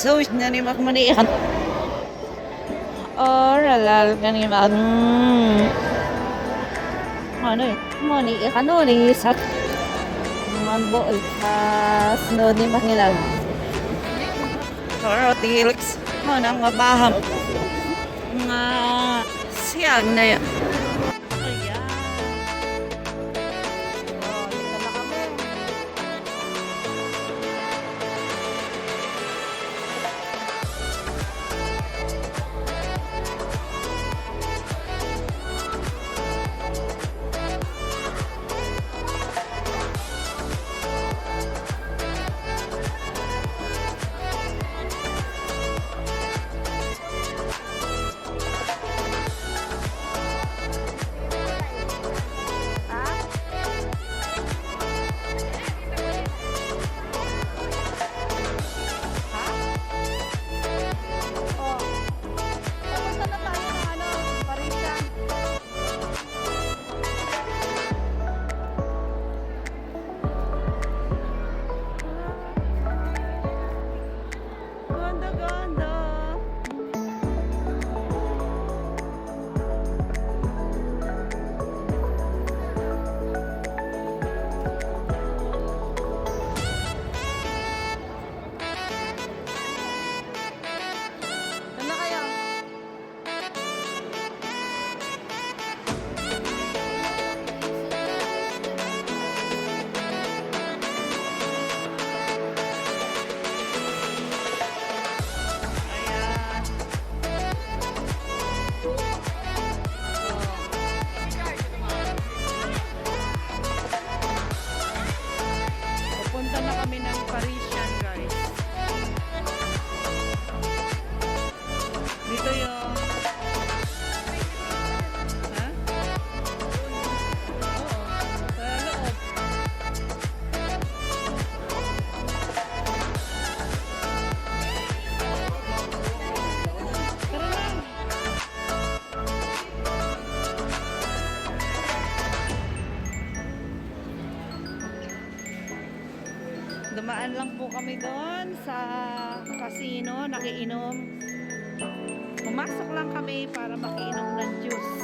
sauce na ni makmanihan. Oralal kaniman. Ano eh? Manihan no ni sak. Manbo pas no ni makilag. Pero tilix mo nang mabaham. Nga siyag na yan. Ayan. Oh, dito na kami. Papunta na tayo ng ano, Parisian. Ganda, ganda. Ano kayo? Ayan. Pupunta na kami ng Parisian, guys. Dito yung... Ha? Oo. Sa loob. Tara na. Dumaan lang po kami doon sa casino, nakiinom. Pumasok lang kami para makiinom ng juice.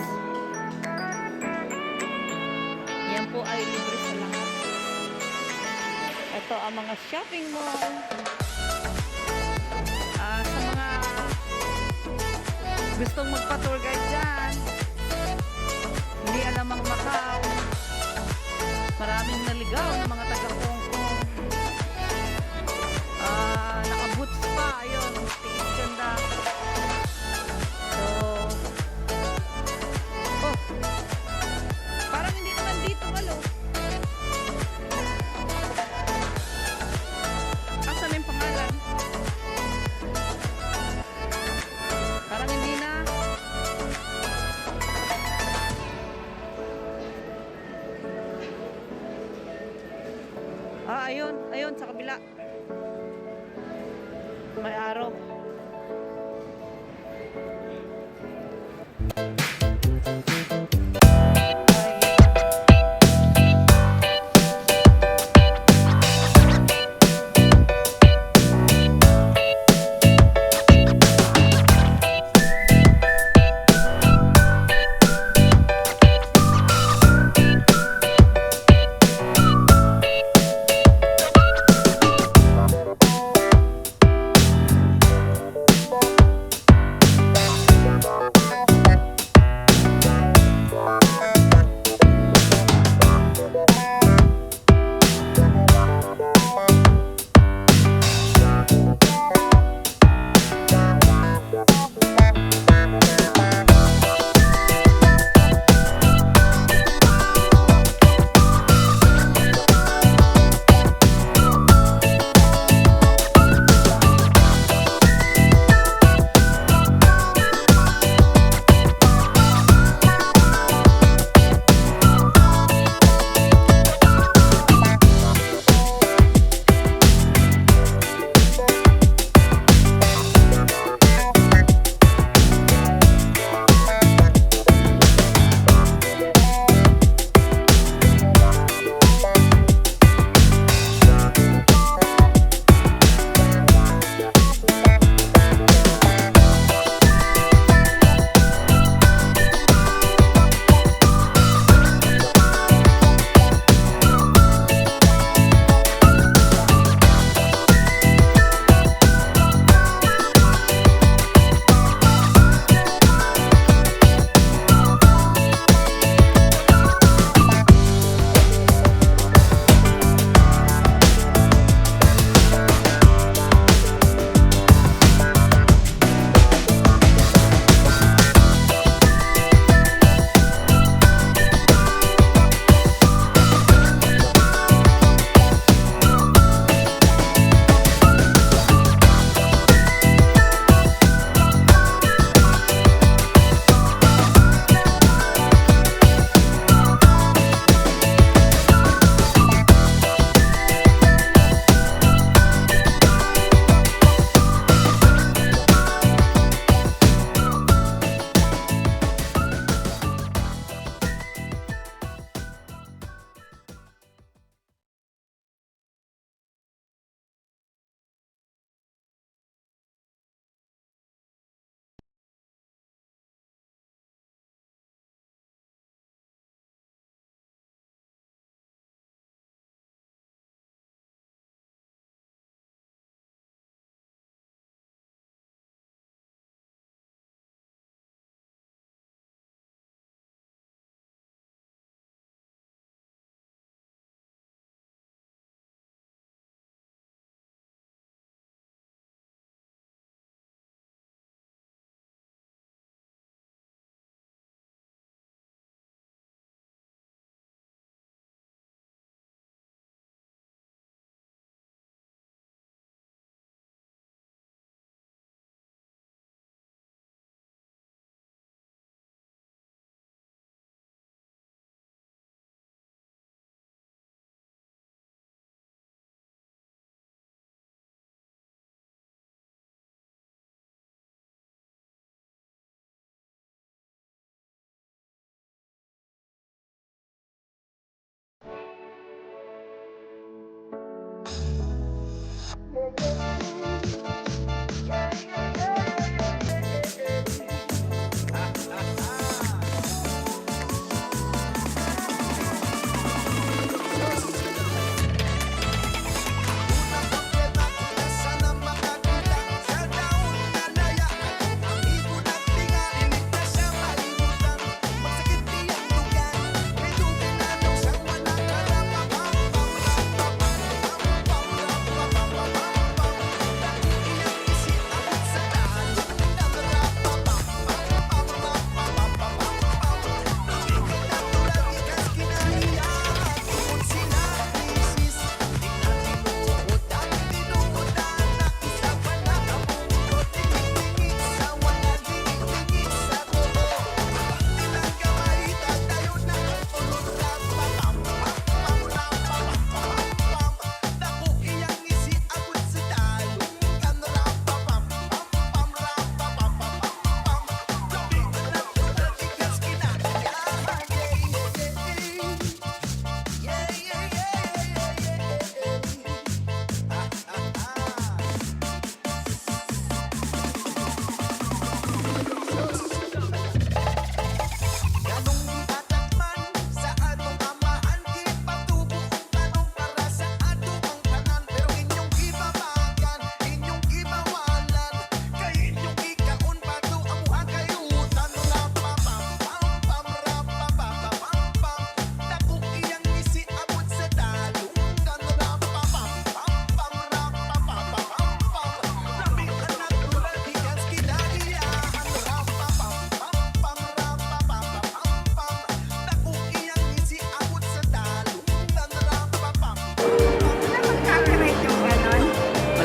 Yan po ay libre sa lahat. Ito ang mga shopping mall. Sa mga gustong magpa-tour guide dyan, hindi alam ang Macau. Maraming naligaw ng mga taga-Hong Kong. Naka-boots pa, ayun, tiis ganda. So, oh, parang hindi naman dito, malo. Asan yung pangalan? Parang hindi na. Ayun, ayun, sa kabila. May araw.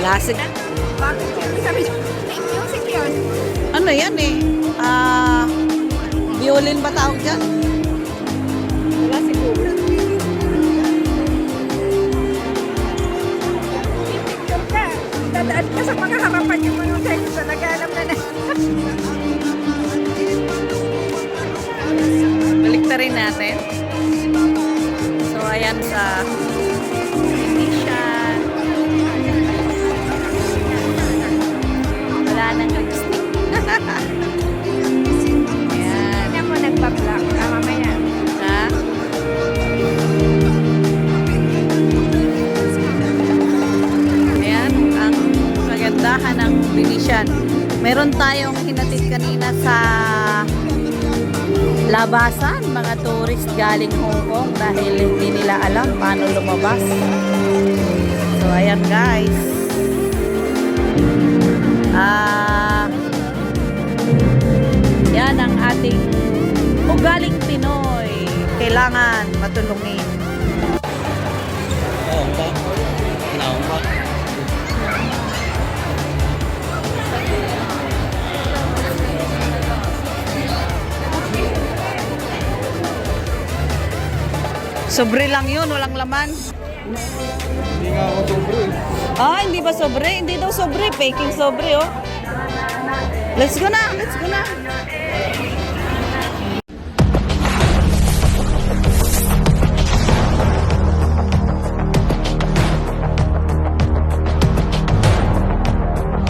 Classic. Bakit yun? Sabi niyo, music yun. Ano yan eh? Violin ba tawag dyan? Wala siguro. Picture ka. Dadaan ka sa mga harapan yung mga sex na nag-alam na na. Balik na rin natin. So, ayan sa Venetian. Wala nang lipstick. Ayan. Hindi ako nagpa-block. Mamaya. Ha? Ayan, ang kagandahan ng Venetian. Meron tayong hinatid kanina sa labasan, mga tourist galing Hong Kong dahil hindi nila alam paano lumabas. So, ayan guys. Yan ang ating ugaling Pinoy. Kailangan matulungin. Sobre lang yun, walang laman. Hindi nga ako sobre. Hindi ba sobre? Hindi daw sobre. Faking sobre, oh. Let's go na, let's go na.